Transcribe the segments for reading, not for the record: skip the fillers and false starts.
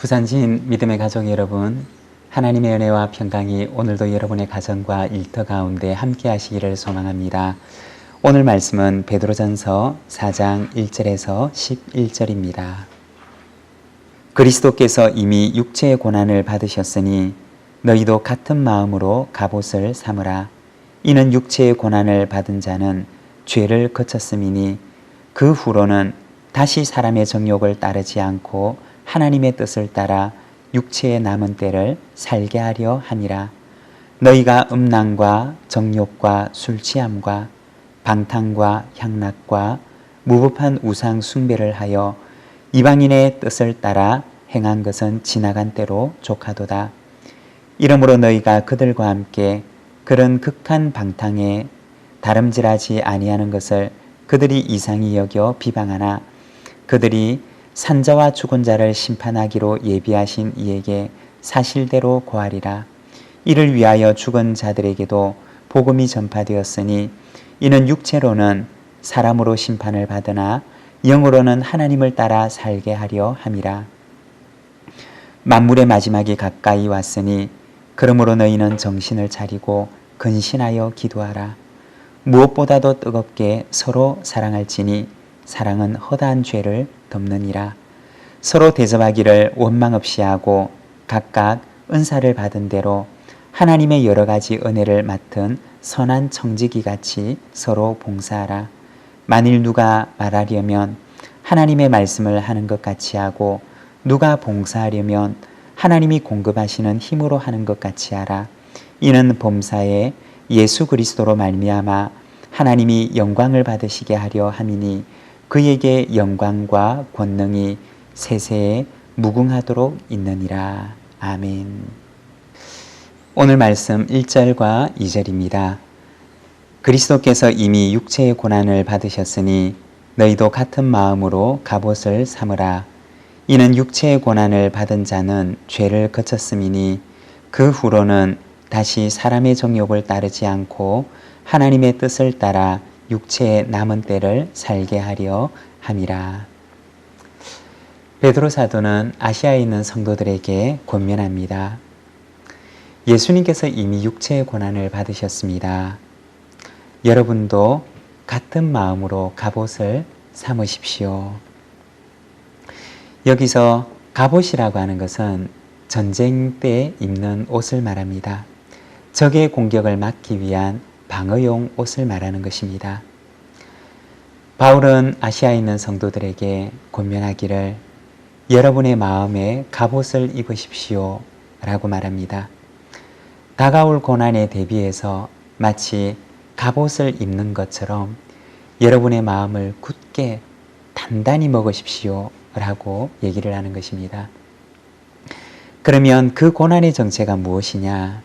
부산진 믿음의 가족 여러분, 하나님의 은혜와 평강이 오늘도 여러분의 가정과 일터 가운데 함께 하시기를 소망합니다. 오늘 말씀은 베드로전서 4장 1절에서 11절입니다. 그리스도께서 이미 육체의 고난을 받으셨으니 너희도 같은 마음으로 갑옷을 삼으라. 이는 육체의 고난을 받은 자는 죄를 거쳤음이니 그 후로는 다시 사람의 정욕을 따르지 않고 하나님의 뜻을 따라 육체의 남은 때를 살게 하려 함이라. 너희가 음란과 정욕과 술취함과 방탕과 향락과 무법한 우상 숭배를 하여 이방인의 뜻을 따라 행한 것은 지나간 때로 족하도다. 이러므로 너희가 그들과 함께 그런 극한 방탕에 다름질하지 아니하는 것을 그들이 이상히 여겨 비방하나 그들이 산자와 죽은 자를 심판하기로 예비하신 이에게 사실대로 고하리라. 이를 위하여 죽은 자들에게도 복음이 전파되었으니 이는 육체로는 사람으로 심판을 받으나 영으로는 하나님을 따라 살게 하려 함이라. 만물의 마지막이 가까이 왔으니 그러므로 너희는 정신을 차리고 근신하여 기도하라. 무엇보다도 뜨겁게 서로 사랑할지니 사랑은 허다한 죄를 덮느니라. 서로 대접하기를 원망 없이 하고 각각 은사를 받은 대로 하나님의 여러 가지 은혜를 맡은 선한 청지기 같이 서로 봉사하라. 만일 누가 말하려면 하나님의 말씀을 하는 것 같이 하고 누가 봉사하려면 하나님이 공급하시는 힘으로 하는 것 같이 하라. 이는 범사에 예수 그리스도로 말미암아 하나님이 영광을 받으시게 하려 함이니 그에게 영광과 권능이 세세에 무궁하도록 있느니라. 아멘. 오늘 말씀 1절과 2절입니다. 그리스도께서 이미 육체의 고난을 받으셨으니 너희도 같은 마음으로 갑옷을 삼으라. 이는 육체의 고난을 받은 자는 죄를 거쳤음이니 그 후로는 다시 사람의 정욕을 따르지 않고 하나님의 뜻을 따라 육체의 남은 때를 살게 하려 함이라. 베드로 사도는 아시아에 있는 성도들에게 권면합니다. 예수님께서 이미 육체의 고난을 받으셨습니다. 여러분도 같은 마음으로 갑옷을 삼으십시오. 여기서 갑옷이라고 하는 것은 전쟁 때 입는 옷을 말합니다. 적의 공격을 막기 위한 방어용 옷을 말하는 것입니다. 바울은 아시아에 있는 성도들에게 권면하기를 여러분의 마음에 갑옷을 입으십시오 라고 말합니다. 다가올 고난에 대비해서 마치 갑옷을 입는 것처럼 여러분의 마음을 굳게 단단히 먹으십시오 라고 얘기를 하는 것입니다. 그러면 그 고난의 정체가 무엇이냐?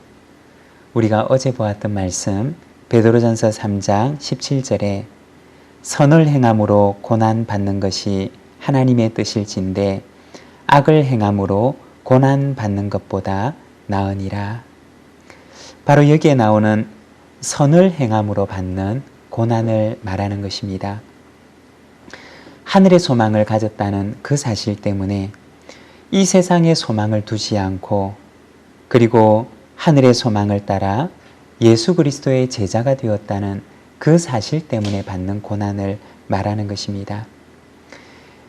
우리가 어제 보았던 말씀 베드로전서 3장 17절에 선을 행함으로 고난 받는 것이 하나님의 뜻일진데 악을 행함으로 고난 받는 것보다 나으니라. 바로 여기에 나오는 선을 행함으로 받는 고난을 말하는 것입니다. 하늘의 소망을 가졌다는 그 사실 때문에 이 세상의 소망을 두지 않고 그리고 하늘의 소망을 따라 예수 그리스도의 제자가 되었다는 그 사실 때문에 받는 고난을 말하는 것입니다.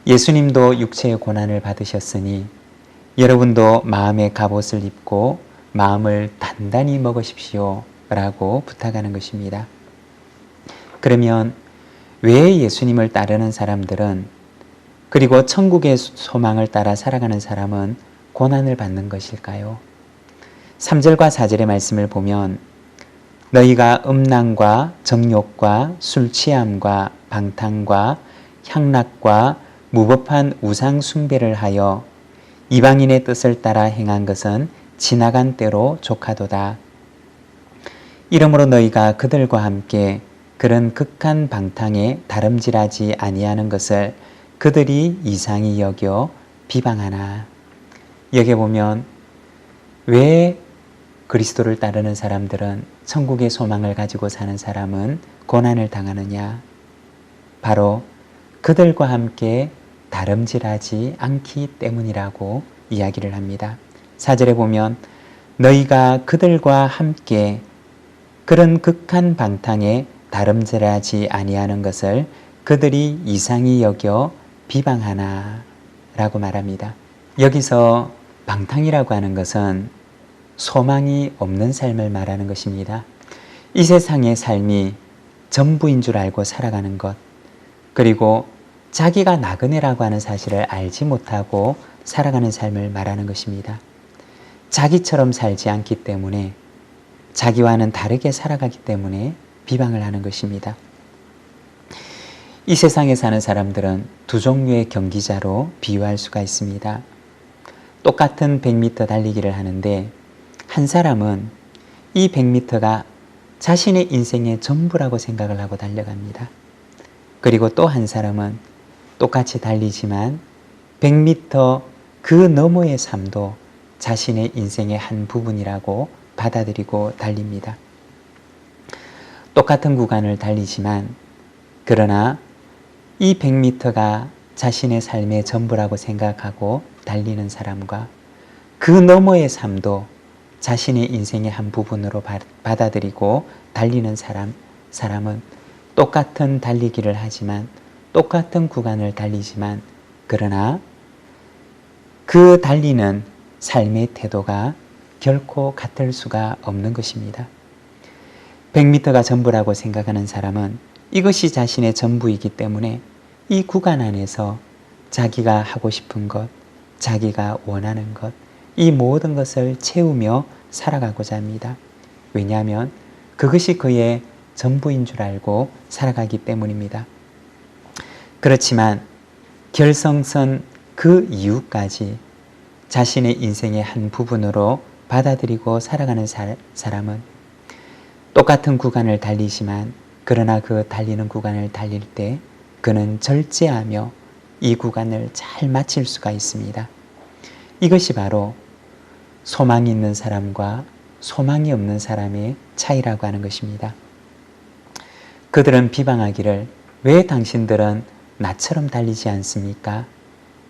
예수님도 육체의 고난을 받으셨으니 여러분도 마음의 갑옷을 입고 마음을 단단히 먹으십시오 라고 부탁하는 것입니다. 그러면 왜 예수님을 따르는 사람들은 그리고 천국의 소망을 따라 살아가는 사람은 고난을 받는 것일까요? 3절과 4절의 말씀을 보면 너희가 음란과 정욕과 술취함과 방탕과 향락과 무법한 우상 숭배를 하여 이방인의 뜻을 따라 행한 것은 지나간 때로 족하도다. 이러므로 너희가 그들과 함께 그런 극한 방탕에 다름질하지 아니하는 것을 그들이 이상히 여겨 비방하나. 여기 보면 왜 그리스도를 따르는 사람들은 천국의 소망을 가지고 사는 사람은 고난을 당하느냐? 바로 그들과 함께 다름질하지 않기 때문이라고 이야기를 합니다. 4절에 보면 너희가 그들과 함께 그런 극한 방탕에 다름질하지 아니하는 것을 그들이 이상히 여겨 비방하나 라고 말합니다. 여기서 방탕이라고 하는 것은 소망이 없는 삶을 말하는 것입니다. 이 세상의 삶이 전부인 줄 알고 살아가는 것, 그리고 자기가 나그네라고 하는 사실을 알지 못하고 살아가는 삶을 말하는 것입니다. 자기처럼 살지 않기 때문에, 자기와는 다르게 살아가기 때문에 비방을 하는 것입니다. 이 세상에 사는 사람들은 두 종류의 경기자로 비유할 수가 있습니다. 똑같은 100m 달리기를 하는데 한 사람은 이 100m가 자신의 인생의 전부라고 생각을 하고 달려갑니다. 그리고 또 한 사람은 똑같이 달리지만 100m 그 너머의 삶도 자신의 인생의 한 부분이라고 받아들이고 달립니다. 똑같은 구간을 달리지만 그러나 이 100m가 자신의 삶의 전부라고 생각하고 달리는 사람과 그 너머의 삶도 자신의 인생의 한 부분으로 받아들이고 달리는 사람은 똑같은 달리기를 하지만, 똑같은 구간을 달리지만, 그러나 그 달리는 삶의 태도가 결코 같을 수가 없는 것입니다. 100m가 전부라고 생각하는 사람은 이것이 자신의 전부이기 때문에 이 구간 안에서 자기가 하고 싶은 것, 자기가 원하는 것, 이 모든 것을 채우며 살아가고자 합니다. 왜냐하면 그것이 그의 전부인 줄 알고 살아가기 때문입니다. 그렇지만 결성선 그 이후까지 자신의 인생의 한 부분으로 받아들이고 살아가는 사람은 똑같은 구간을 달리지만, 그러나 그 달리는 구간을 달릴 때 그는 절제하며 이 구간을 잘 마칠 수가 있습니다. 이것이 바로 소망이 있는 사람과 소망이 없는 사람의 차이라고 하는 것입니다. 그들은 비방하기를 왜 당신들은 나처럼 달리지 않습니까?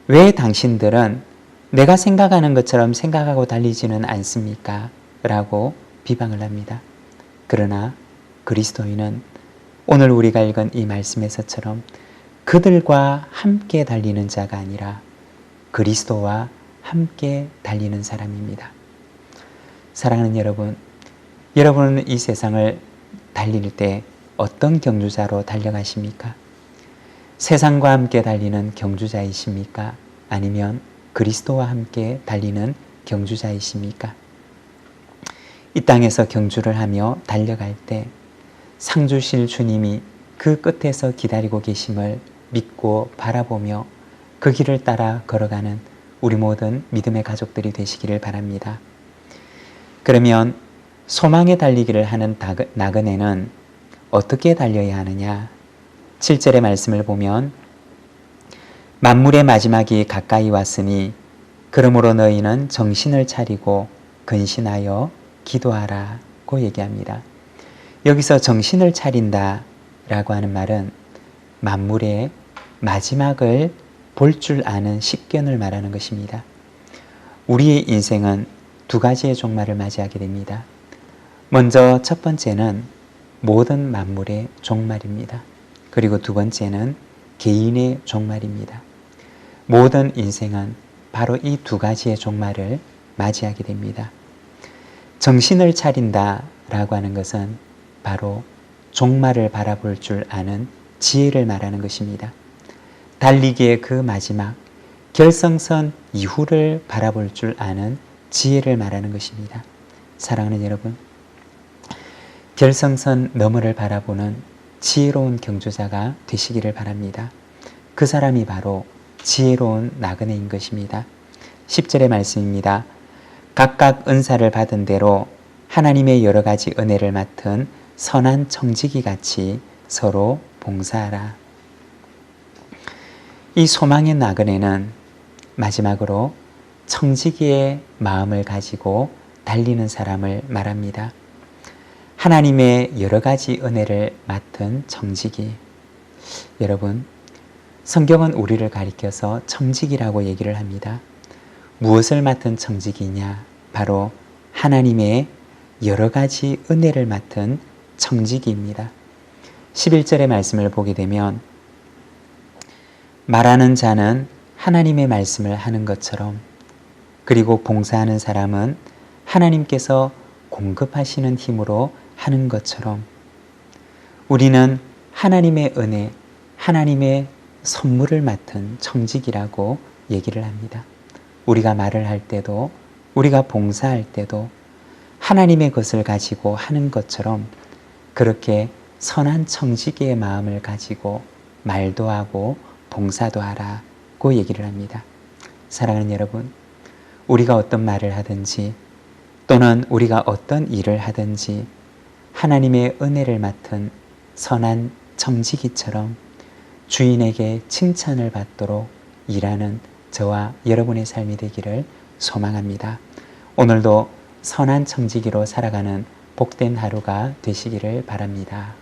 왜 당신들은 내가 생각하는 것처럼 생각하고 달리지는 않습니까? 라고 비방을 합니다. 그러나 그리스도인은 오늘 우리가 읽은 이 말씀에서처럼 그들과 함께 달리는 자가 아니라 그리스도와 함께 달리는 사람입니다. 사랑하는 여러분, 여러분은 이 세상을 달릴 때 어떤 경주자로 달려가십니까? 세상과 함께 달리는 경주자이십니까? 아니면 그리스도와 함께 달리는 경주자이십니까? 이 땅에서 경주를 하며 달려갈 때 상 주실 주님이 그 끝에서 기다리고 계심을 믿고 바라보며 그 길을 따라 걸어가는 우리 모든 믿음의 가족들이 되시기를 바랍니다. 그러면 소망의 달리기를 하는 나그네는 어떻게 달려야 하느냐? 7절의 말씀을 보면 만물의 마지막이 가까이 왔으니 그러므로 너희는 정신을 차리고 근신하여 기도하라고 얘기합니다. 여기서 정신을 차린다 라고 하는 말은 만물의 마지막을 볼 줄 아는 식견을 말하는 것입니다. 우리의 인생은 두 가지의 종말을 맞이하게 됩니다. 먼저 첫 번째는 모든 만물의 종말입니다. 그리고 두 번째는 개인의 종말입니다. 모든 인생은 바로 이 두 가지의 종말을 맞이하게 됩니다. 정신을 차린다 라고 하는 것은 바로 종말을 바라볼 줄 아는 지혜를 말하는 것입니다. 달리기의 그 마지막, 결성선 이후를 바라볼 줄 아는 지혜를 말하는 것입니다. 사랑하는 여러분, 결성선 너머를 바라보는 지혜로운 경주자가 되시기를 바랍니다. 그 사람이 바로 지혜로운 나그네인 것입니다. 10절의 말씀입니다. 각각 은사를 받은 대로 하나님의 여러 가지 은혜를 맡은 선한 청지기 같이 서로 봉사하라. 이 소망의 나그네는 마지막으로 청지기의 마음을 가지고 달리는 사람을 말합니다. 하나님의 여러 가지 은혜를 맡은 청지기. 여러분, 성경은 우리를 가리켜서 청지기라고 얘기를 합니다. 무엇을 맡은 청지기냐? 바로 하나님의 여러 가지 은혜를 맡은 청지기입니다. 11절의 말씀을 보게 되면 말하는 자는 하나님의 말씀을 하는 것처럼, 그리고 봉사하는 사람은 하나님께서 공급하시는 힘으로 하는 것처럼 우리는 하나님의 은혜, 하나님의 선물을 맡은 청지기라고 얘기를 합니다. 우리가 말을 할 때도, 우리가 봉사할 때도 하나님의 것을 가지고 하는 것처럼 그렇게 선한 청지기의 마음을 가지고 말도 하고 봉사도 하라고 얘기를 합니다. 사랑하는 여러분, 우리가 어떤 말을 하든지 또는 우리가 어떤 일을 하든지 하나님의 은혜를 맡은 선한 청지기처럼 주인에게 칭찬을 받도록 일하는 저와 여러분의 삶이 되기를 소망합니다. 오늘도 선한 청지기로 살아가는 복된 하루가 되시기를 바랍니다.